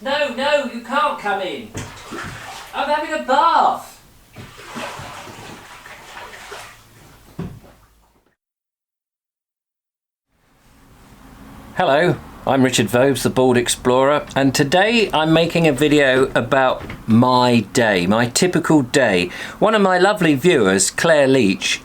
No, no, you can't come in. I'm having a bath. Hello, I'm Richard Vobes, the Bald Explorer, and today I'm making a video about my day, my typical day. One of my lovely viewers, Claire Leach,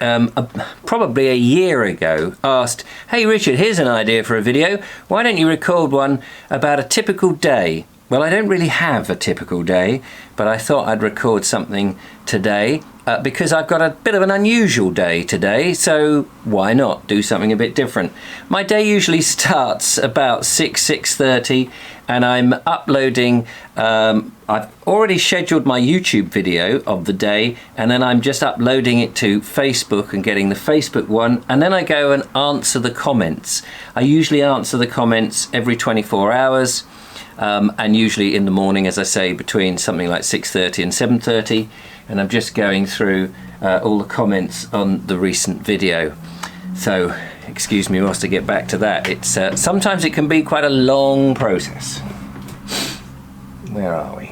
probably a year ago asked, "Hey Richard, here's an idea for a video. Why don't you record one about a typical day?" Well, I don't really have a typical day, but I thought I'd record something today because I've got a bit of an unusual day today, so why not do something a bit different? My day usually starts about 6:30 and I'm uploading, I've already scheduled my YouTube video of the day, and then I'm just uploading it to Facebook and getting the Facebook one, and then I go and answer the comments. I usually answer the comments every 24 hours. And usually in the morning, as I say, between something like 6:30 and 7:30, and I'm just going through all the comments on the recent video. So excuse me whilst I get back to that. It's sometimes it can be quite a long process. Where are we?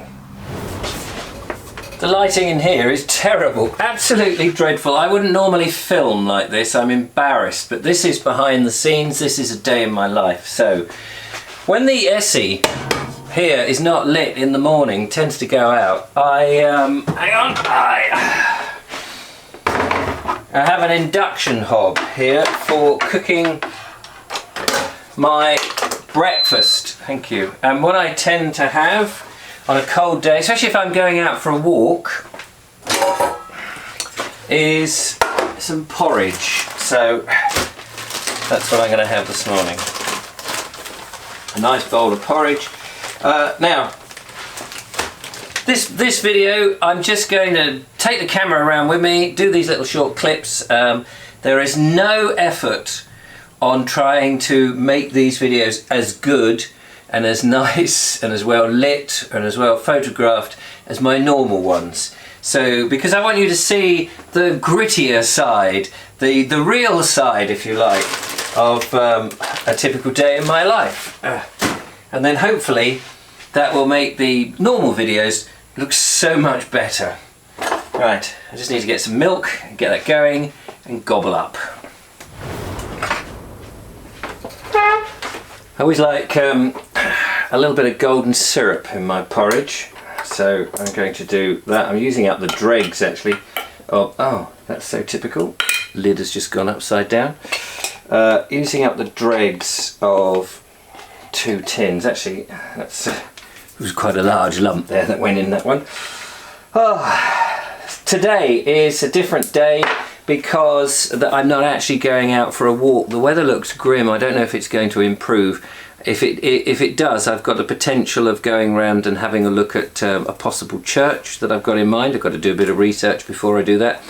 The lighting in here is terrible, absolutely dreadful. I wouldn't normally film like this, I'm embarrassed, but this is behind the scenes, this is a day in my life. So when the Essie here is not lit in the morning, tends to go out, I have an induction hob here for cooking my breakfast. Thank you. And what I tend to have on a cold day, especially if I'm going out for a walk, is some porridge. So that's what I'm going to have this morning. A nice bowl of porridge. Now, this video, I'm just going to take the camera around with me, do these little short clips. There is no effort on trying to make these videos as good and as nice and as well lit and as well photographed as my normal ones. So, because I want you to see the grittier side, the real side, if you like, of a typical day in my life. And then hopefully that will make the normal videos look so much better. Right, I just need to get some milk, get that going, and gobble up. I always like a little bit of golden syrup in my porridge, so I'm going to do that. I'm using up the dregs actually. Oh, that's so typical. Lid has just gone upside down. Using up the dregs of 2 tins. Actually, that's it was quite a large lump there that went in that one. Today is a different day because I'm not actually going out for a walk. The weather looks grim. I don't know if it's going to improve. If it does, I've got the potential of going around and having a look at a possible church that I've got in mind. I've got to do a bit of research before I do that.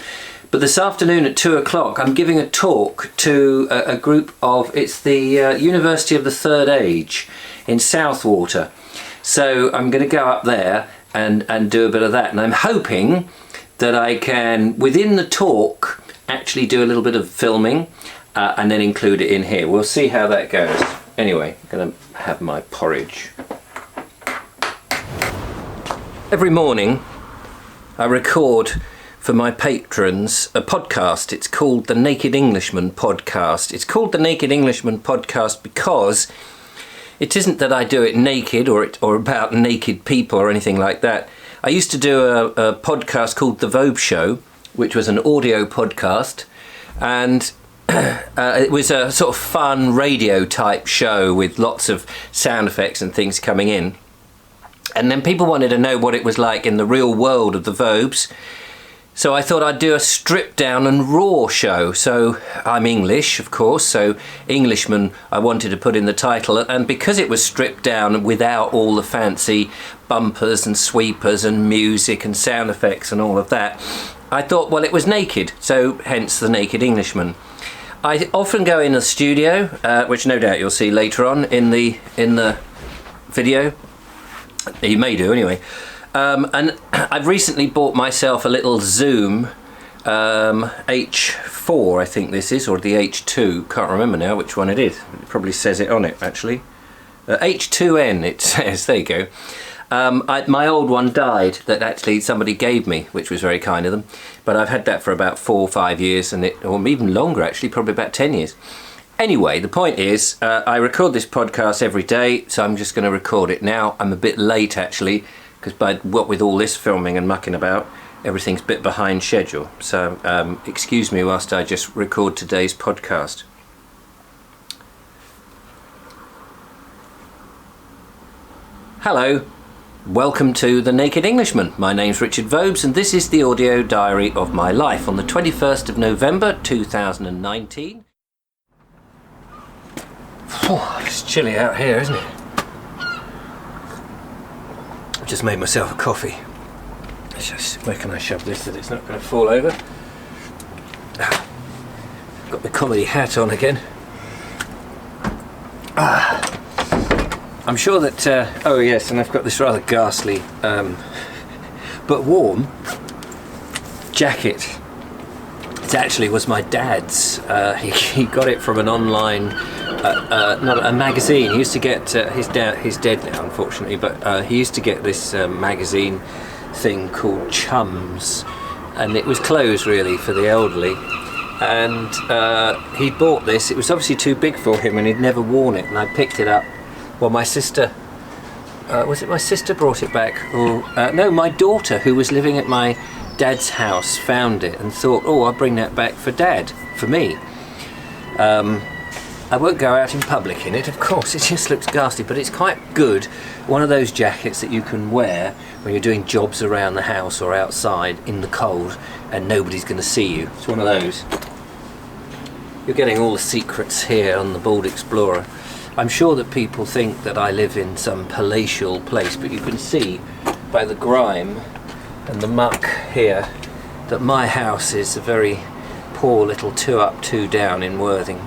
But this afternoon at 2 o'clock, I'm giving a talk to a group of, it's the University of the Third Age in Southwater. So I'm going to go up there and do a bit of that. And I'm hoping that I can, within the talk, actually do a little bit of filming and then include it in here. We'll see how that goes. Anyway, I'm going to have my porridge. Every morning I record for my patrons a podcast. It's called the Naked Englishman Podcast. It's called the Naked Englishman Podcast because it isn't that I do it naked or about naked people or anything like that. I used to do a podcast called The Vobes Show, which was an audio podcast, and it was a sort of fun radio type show with lots of sound effects and things coming in. And then people wanted to know what it was like in the real world of the Vobes. So I thought I'd do a stripped down and raw show. So I'm English, of course, so Englishman I wanted to put in the title, and because it was stripped down without all the fancy bumpers and sweepers and music and sound effects and all of that, I thought, well, it was naked, so hence the Naked Englishman. I often go in the studio, which no doubt you'll see later on in the video. You may do anyway. And I've recently bought myself a little Zoom H4, I think this is, or the H2, can't remember now which one it is. It probably says it on it actually. H2N it says, there you go. My old one died that actually somebody gave me, which was very kind of them, but I've had that for about 4 or 5 years, or even longer actually, probably about 10 years. Anyway, the point is, I record this podcast every day, so I'm just going to record it now. I'm a bit late actually, because what with all this filming and mucking about, everything's a bit behind schedule. So excuse me whilst I just record today's podcast. Hello, welcome to The Naked Englishman. My name's Richard Vobes and this is the audio diary of my life on the 21st of November 2019. It's chilly out here, isn't it? I've just made myself a coffee. Where can I shove this so that it's not going to fall over? Got my comedy hat on again. I'm sure that, oh yes, and I've got this rather ghastly, but warm jacket. It actually was my dad's. He got it from an online, not a magazine. He used to get, he's dead now unfortunately, but he used to get this magazine thing called Chums, and it was clothes really for the elderly. And he bought this. It was obviously too big for him and he'd never worn it, and I picked it up. Well, my sister, was it my sister brought it back? Or no, my daughter, who was living at my dad's house, found it and thought, oh, I'll bring that back for Dad, for me. I won't go out in public in it, of course, it just looks ghastly, but it's quite good. One of those jackets that you can wear when you're doing jobs around the house or outside in the cold and nobody's going to see you. It's one of those. You're getting all the secrets here on the Bald Explorer. I'm sure that people think that I live in some palatial place, but you can see by the grime and the muck here that my house is a very poor little 2 up, 2 down in Worthing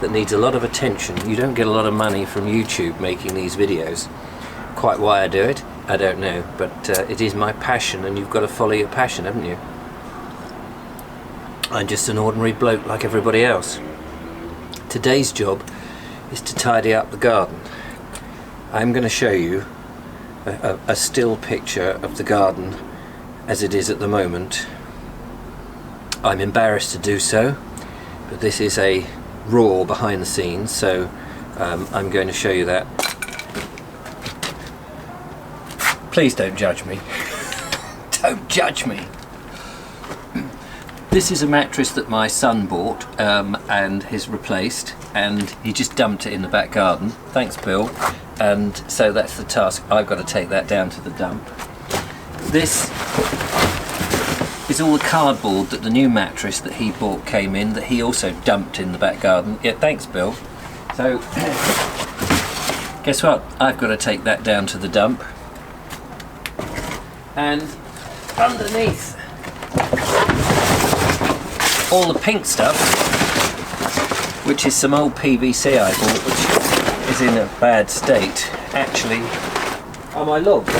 that needs a lot of attention. You don't get a lot of money from YouTube making these videos. Quite why I do it, I don't know, but it is my passion, and you've got to follow your passion, haven't you? I'm just an ordinary bloke like everybody else. Today's job is to tidy up the garden. I'm going to show you a still picture of the garden as it is at the moment. I'm embarrassed to do so, but this is a raw behind the scenes, so I'm going to show you that. Please don't judge me. Don't judge me. This is a mattress that my son bought and has replaced, and he just dumped it in the back garden. Thanks, Bill. And so that's the task. I've got to take that down to the dump. This is all the cardboard that the new mattress that he bought came in, that he also dumped in the back garden. Yeah, thanks, Bill. So, guess what? I've got to take that down to the dump. And underneath all the pink stuff, which is some old PVC I bought, which is in a bad state, actually, are my logs.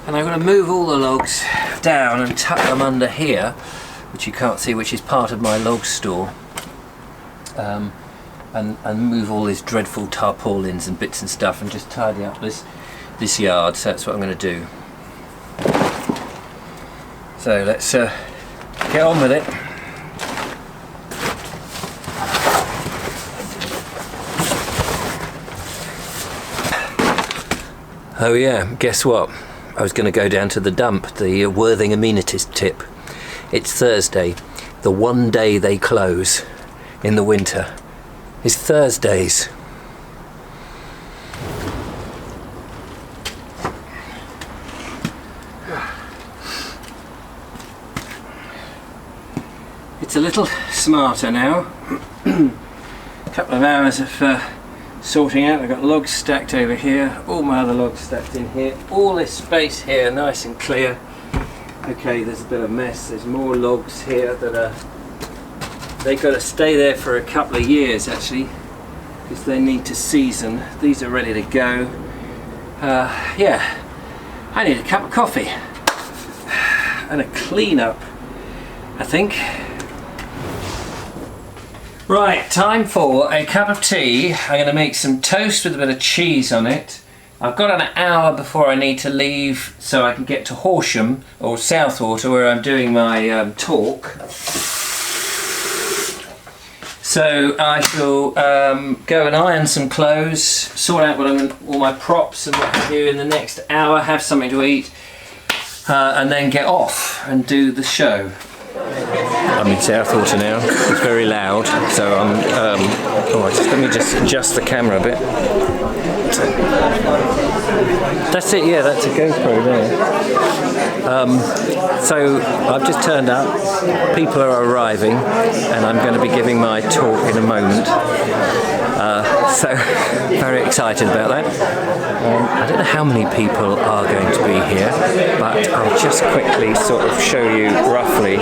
And I'm going to move all the logs down and tuck them under here, which you can't see, which is part of my log store, and move all these dreadful tarpaulins and bits and stuff and just tidy up this yard. So that's what I'm going to do. So let's get on with it. Oh yeah, guess what? I was going to go down to the dump, the Worthing amenities tip. It's Thursday. The one day they close in the winter is Thursdays. It's a little smarter now. A couple of hours of sorting out. I've got logs stacked over here, all my other logs stacked in here, all this space here nice and clear. Okay, there's a bit of mess. There's more logs here that are, they've got to stay there for a couple of years actually, because they need to season. These are ready to go. Yeah, I need a cup of coffee and a clean up, I think. Right, time for a cup of tea. I'm going to make some toast with a bit of cheese on it. I've got an hour before I need to leave so I can get to Horsham or Southwater where I'm doing my talk. So I shall go and iron some clothes, sort out all my props and what have you in the next hour, have something to eat, and then get off and do the show. I'm in Southwater now. It's very loud, so I'm. Let me just adjust the camera a bit. That's it. Yeah, that's a GoPro there. So I've just turned up. People are arriving, and I'm going to be giving my talk in a moment. So very excited about that. I don't know how many people are going to be here, but I'll just quickly sort of show you roughly.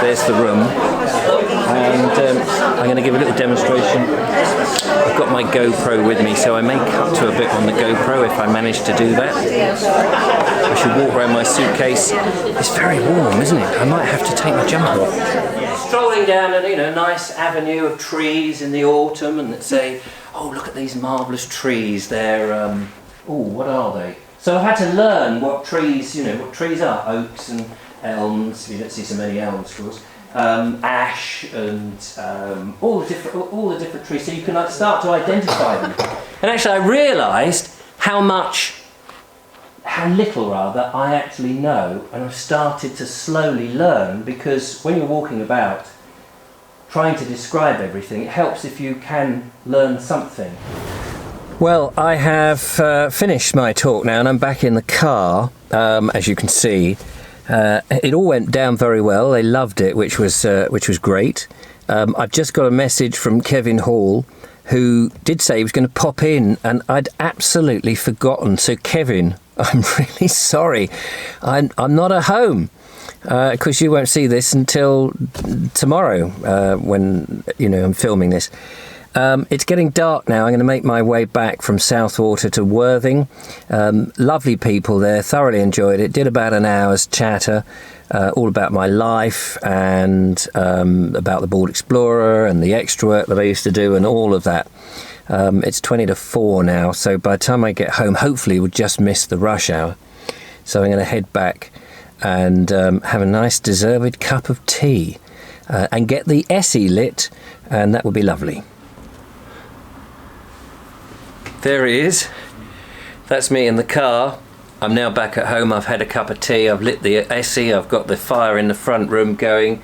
There's the room, and I'm going to give a little demonstration. I've got my GoPro with me, so I may cut to a bit on the GoPro if I manage to do that. I should walk around my suitcase. It's very warm, isn't it? I might have to take my jumper off. Strolling down a nice avenue of trees in the autumn, and say, oh, look at these marvellous trees. They're what are they? So I had to learn what trees, what trees are. Oaks and elms. You don't see so many elms, of course. Ash and all the different trees. So you can start to identify them. And actually, I realised how little I actually know, and I've started to slowly learn, because when you're walking about trying to describe everything, it helps if you can learn something. Well, I have finished my talk now, and I'm back in the car, as you can see. It all went down very well. They loved it, which was great. I've just got a message from Kevin Hall, who did say he was going to pop in, and I'd absolutely forgotten. So Kevin, I'm really sorry. I'm not at home. Of course, you won't see this until tomorrow when I'm filming this. It's getting dark now. I'm going to make my way back from Southwater to Worthing. Lovely people there, thoroughly enjoyed it. Did about an hour's chatter, all about my life and about the Board Explorer and the extra work that I used to do and all of that. It's 20 to 4 now, so by the time I get home, hopefully we'll just miss the rush hour. So I'm going to head back and have a nice deserved cup of tea and get the Essie lit, and that would be lovely. There he is. That's me in the car. I'm now back at home. I've had a cup of tea. I've lit the Essie. I've got the fire in the front room going.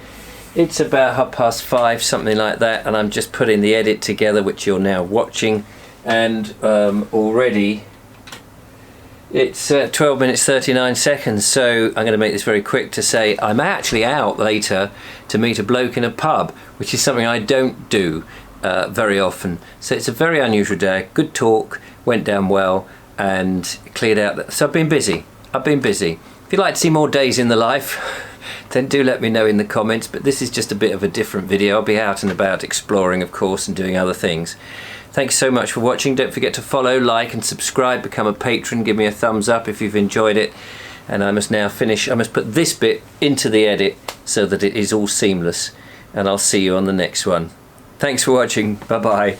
It's about 5:30, something like that, and I'm just putting the edit together, which you're now watching. And already it's 12 minutes 39 seconds, so I'm going to make this very quick to say I'm actually out later to meet a bloke in a pub, which is something I don't do very often. So it's a very unusual day. Good talk, went down well, and cleared out. So I've been busy. If you'd like to see more days in the life, then do let me know in the comments, but this is just a bit of a different video. I'll be out and about exploring, of course, and doing other things. Thanks so much for watching. Don't forget to follow, like and subscribe, become a patron, give me a thumbs up if you've enjoyed it. And I must now finish. I must put this bit into the edit so that it is all seamless, and I'll see you on the next one. Thanks for watching. Bye bye.